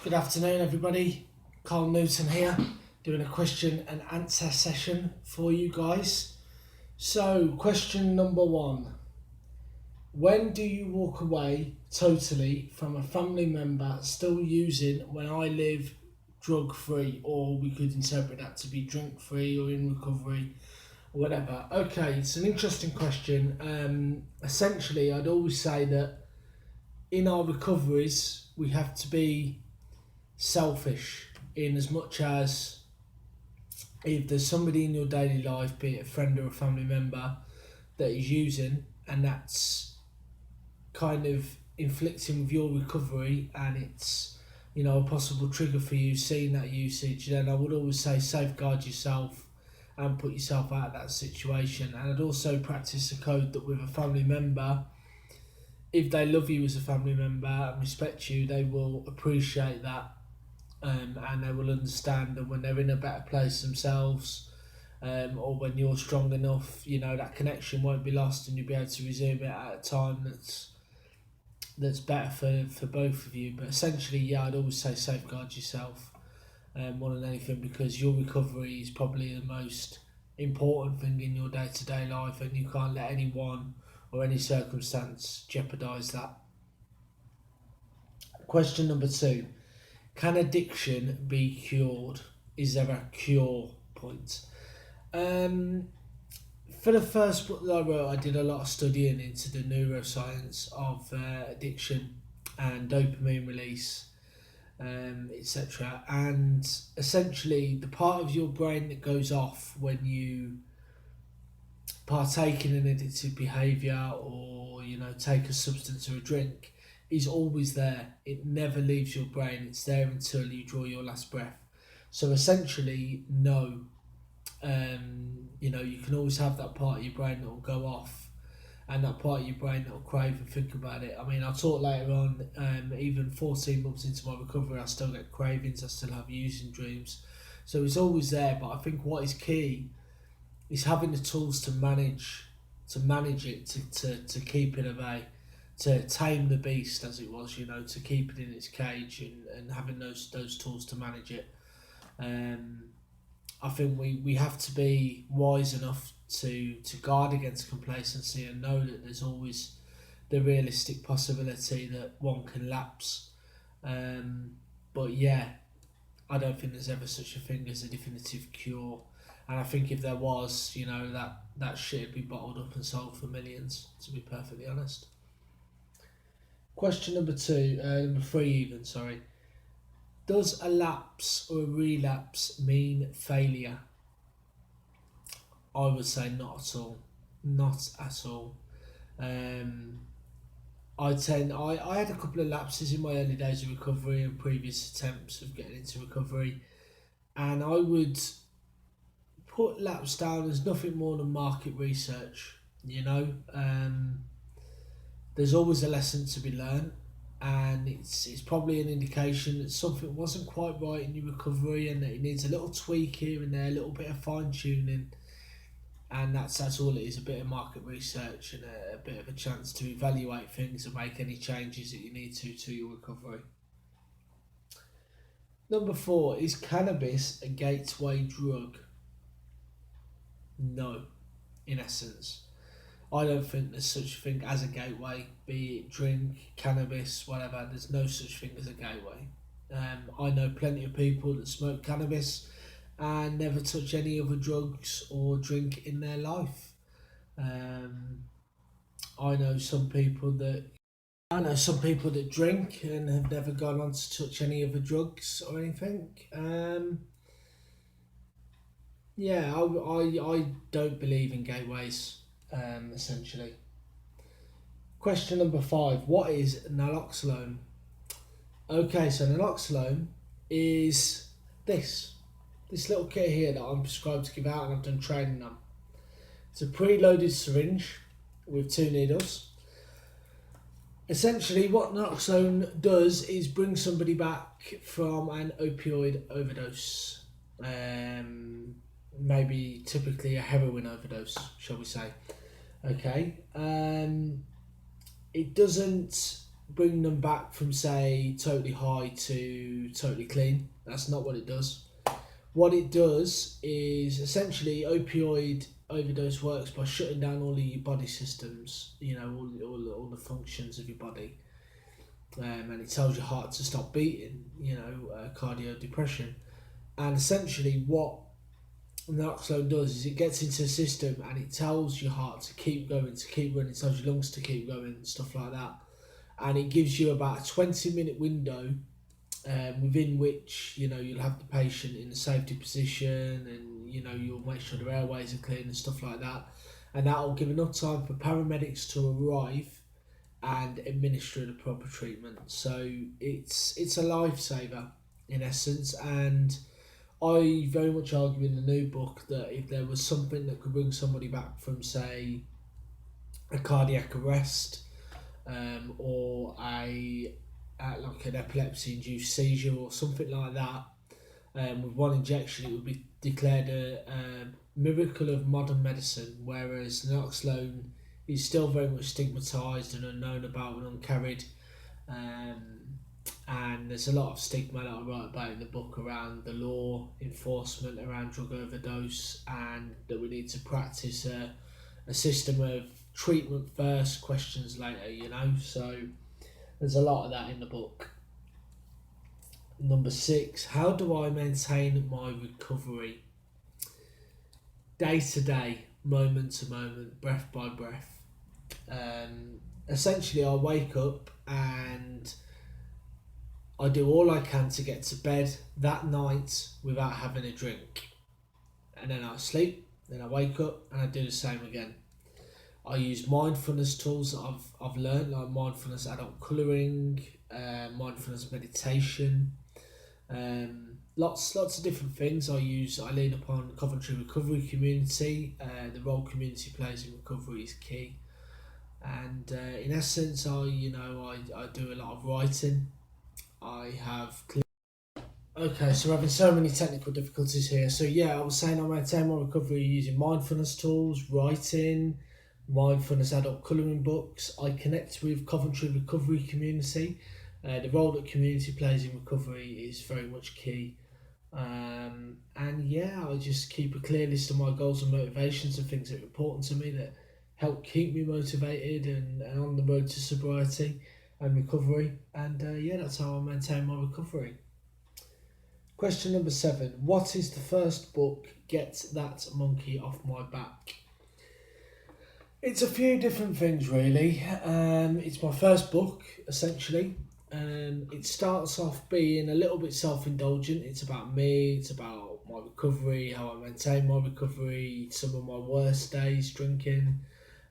Good afternoon, everybody. Karl Newton here, doing a question and answer session for you guys. So, question number one. When do you walk away totally from a family member still using when I live drug free, or we could interpret that to be drink free or in recovery or whatever? Okay, it's an interesting question. Essentially, I'd always say that in our recoveries, we have to be selfish in as much as if there's somebody in your daily life, be it a friend or a family member, that is using and that's kind of inflicting with your recovery and it's a possible trigger for you seeing that usage, then I would always say safeguard yourself and put yourself out of that situation. And I'd also practice a code that with a family member, if they love you as a family member and respect you, they will appreciate that, and they will understand. And when they're in a better place themselves, or when you're strong enough, that connection won't be lost, and you'll be able to resume it at a time that's better for both of you. But essentially, yeah, I'd always say safeguard yourself more than anything, because your recovery is probably the most important thing in your day-to-day life, and you can't let anyone or any circumstance jeopardise that. Question number two. Can addiction be cured? Is there a cure point? For the first book that I wrote, I did a lot of studying into the neuroscience of addiction and dopamine release, etc. And essentially, the part of your brain that goes off when you partake in an addictive behaviour or take a substance or a drink is always there. It never leaves your brain. It's there until you draw your last breath. So essentially, no. You can always have that part of your brain that will go off, and that part of your brain that will crave and think about it. I mean, I'll talk later on. Even 14 months into my recovery, I still get cravings. I still have using dreams. So it's always there. But I think what is key is having the tools to manage it, to keep it at bay, to tame the beast, as it was, to keep it in its cage, and having those tools to manage it. I think we have to be wise enough to guard against complacency and know that there's always the realistic possibility that one can lapse. But yeah, I don't think there's ever such a thing as a definitive cure. And I think if there was, that shit would be bottled up and sold for millions, to be perfectly honest. Question number three even, sorry. Does a lapse or a relapse mean failure? I would say not at all. Not at all. I had a couple of lapses in my early days of recovery and previous attempts of getting into recovery, and I would put lapse down as nothing more than market research. There's always a lesson to be learned, and it's probably an indication that something wasn't quite right in your recovery and that it needs a little tweak here and there, a little bit of fine tuning, and that's all it is, a bit of market research and a bit of a chance to evaluate things and make any changes that you need to your recovery. Number four, is cannabis a gateway drug? No, in essence. I don't think there's such a thing as a gateway, be it drink, cannabis, whatever. There's no such thing as a gateway. I know plenty of people that smoke cannabis and never touch any other drugs or drink in their life. I know some people that drink and have never gone on to touch any other drugs or anything. Yeah, I don't believe in gateways, essentially. Question number five. What is naloxone? Okay, so naloxone is this little kit here that I'm prescribed to give out, and I've done training on. It's a preloaded syringe with 2 needles. Essentially, what naloxone does is bring somebody back from an opioid overdose. Maybe typically a heroin overdose, shall we say. Okay. It doesn't bring them back from, say, totally high to totally clean. That's not what it does. What it does is essentially opioid overdose works by shutting down all of your body systems, all the functions of your body. And it tells your heart to stop beating, cardio depression. And essentially what naloxone does is it gets into the system and it tells your heart to keep going, to keep running, it tells your lungs to keep going, stuff like that. And it gives you about a 20-minute window within which you'll have the patient in a safety position, and you'll make sure their airways are clean and stuff like that, and that will give enough time for paramedics to arrive and administer the proper treatment. So it's a lifesaver in essence, and I very much argue in the new book that if there was something that could bring somebody back from, say, a cardiac arrest, or like an epilepsy-induced seizure or something like that, with one injection, it would be declared a miracle of modern medicine, whereas naloxone is still very much stigmatised and unknown about and uncarried. And there's a lot of stigma that I write about in the book around the law enforcement around drug overdose, and that we need to practice a system of treatment first, questions later, so there's a lot of that in the book. Number 6, how do I maintain my recovery? Day to day, moment to moment, breath by breath. Essentially I wake up and I do all I can to get to bed that night without having a drink. And then I sleep, then I wake up and I do the same again. I use mindfulness tools that I've learned, like mindfulness adult colouring, mindfulness meditation, lots of different things. I lean upon Coventry Recovery Community. The role community plays in recovery is key. And in essence, I do a lot of writing. Okay, so we're having so many technical difficulties here. So yeah, I was saying I maintain my recovery using mindfulness tools, writing, mindfulness adult colouring books. I connect with Coventry Recovery Community. The role that community plays in recovery is very much key. And yeah, I just keep a clear list of my goals and motivations and things that are important to me that help keep me motivated and on the road to sobriety and recovery. And yeah, that's how I maintain my recovery. Question number 7. What is the first book Get That Monkey Off My Back? It's a few different things really. It's my first book, essentially. It starts off being a little bit self-indulgent. It's about me, it's about my recovery, how I maintain my recovery, some of my worst days drinking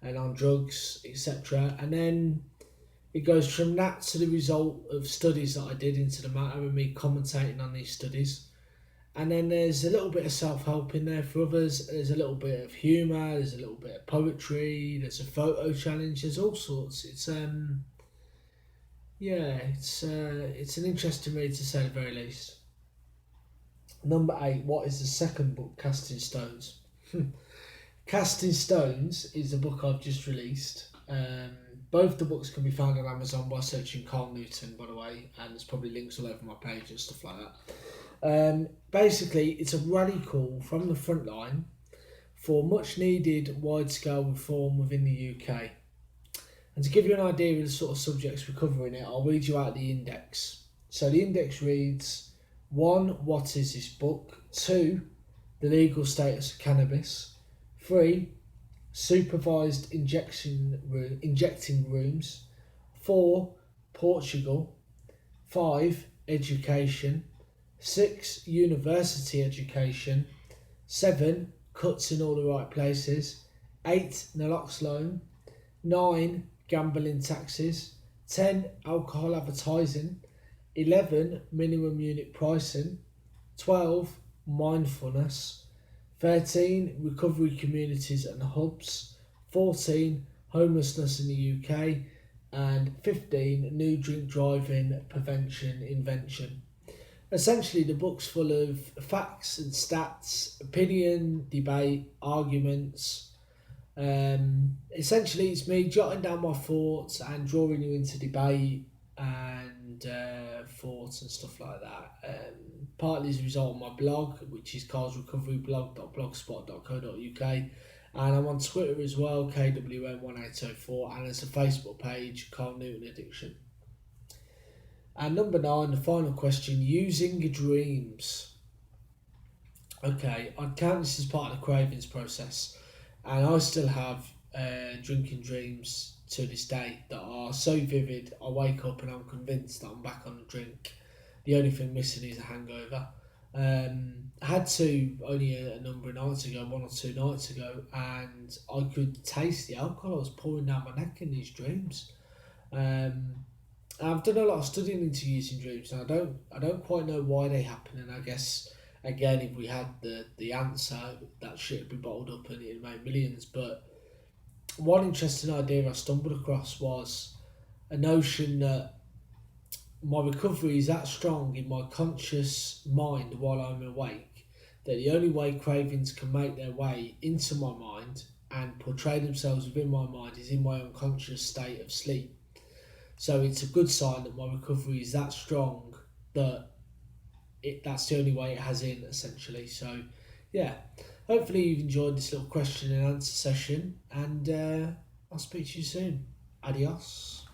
and on drugs, etc. And then it goes from that to the result of studies that I did into the matter and me commentating on these studies. And then there's a little bit of self-help in there for others. There's a little bit of humour, there's a little bit of poetry, there's a photo challenge, there's all sorts. It's an interesting read to say the very least. Number 8, what is the second book? Casting Stones. Casting Stones is the book I've just released. Both the books can be found on Amazon by searching Karl Newton, by the way, and there's probably links all over my page and stuff like that. Basically, it's a rally call from the front line for much needed wide-scale reform within the UK. And to give you an idea of the sort of subjects we're covering it, I'll read you out the index. So the index reads: 1. What is this book? 2. The legal status of cannabis. 3. Supervised injecting rooms. 4. Portugal. 5. Education. 6. University education. 7. Cuts in all the right places. 8. Naloxone. 9. Gambling taxes. 10. Alcohol advertising. 11. Minimum unit pricing. 12. Mindfulness. 13. Recovery communities and hubs. 14. Homelessness in the UK. And 15. New drink driving prevention invention. Essentially, the book's full of facts and stats, opinion, debate, arguments, Essentially, it's me jotting down my thoughts and drawing you into debate and thoughts and stuff like that. Partly as a result of my blog, which is karlsrecoveryblog.blogspot.co.uk, and I'm on Twitter as well, KWN1804, and there's a Facebook page, Karl Newton Addiction. And number 9, the final question, using your dreams. Okay, I'd count this as part of the cravings process, and I still have drinking dreams to this day that are so vivid. I wake up and I'm convinced that I'm back on the drink. The only thing missing is a hangover. I had two only a number of nights ago, 1 or 2 nights ago, and I could taste the alcohol I was pouring down my neck in these dreams. I've done a lot of studying into using dreams, and I don't quite know why they happen. And I guess again, if we had the answer, that shit would be bottled up and it'd make millions. But one interesting idea I stumbled across was a notion that my recovery is that strong in my conscious mind while I'm awake that the only way cravings can make their way into my mind and portray themselves within my mind is in my unconscious state of sleep. So it's a good sign that my recovery is that strong that that's the only way it has in, essentially. So yeah, hopefully you've enjoyed this little question and answer session, and I'll speak to you soon. Adios.